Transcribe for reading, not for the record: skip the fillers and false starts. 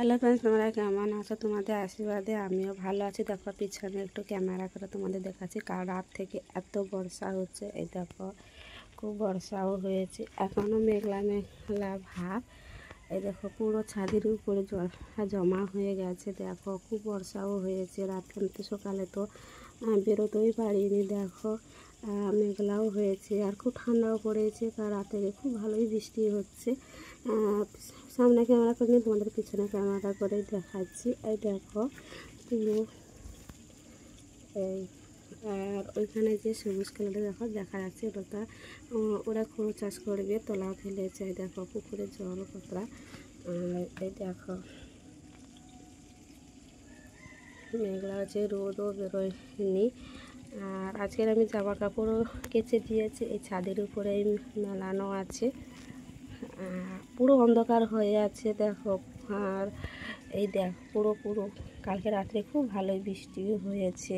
Hello friends, তোমরা কেমন আছো? তোমাদের আশীর্বাদে আমিও ভালো আছি। দেখো পিছনে একটু ক্যামেরা করে তোমাদের দেখাচ্ছি। কাল রাত থেকে এত বর্ষা হচ্ছে, এই দেখো খুব বর্ষাও হয়েছে, এখনও মেঘলা মেঘলা ভাব। এই দেখো পুরো ছাদের উপরে জল জমা হয়ে গেছে। দেখো খুব বর্ষাও হয়েছে, রাত কিন্তু সকালে তো বেরোতেই পারিনি। দেখো মেঘলাও হয়েছে আর খুব ঠান্ডাও পড়েছে। কাল রাত থেকে খুব ভালোই বৃষ্টি হচ্ছে। সামনে ক্যামেরা করে নিয়ে তোমাদের পিছনে ক্যামেরা করে দেখাচ্ছি। এই দেখো পুরো এই আর ওইখানে যে সবুজ কালারটা দেখো দেখা যাচ্ছে, ওটা ওরা গরু চাষ করবে, তলা ফেলেছে। এই দেখো পুকুরে জল কতটা। এই দেখো মেঘলা আছে, রোদও বেরোয়নি। আর আজকের আমি জামা কাপড়ও কেচে দিয়েছি, এই ছাদের উপরেই মেলানো আছে। পুরো অন্ধকার হয়ে আছে দেখো। আর এই দেখো পুরো কালকে রাত্রে খুব ভালোই বৃষ্টি হয়েছে।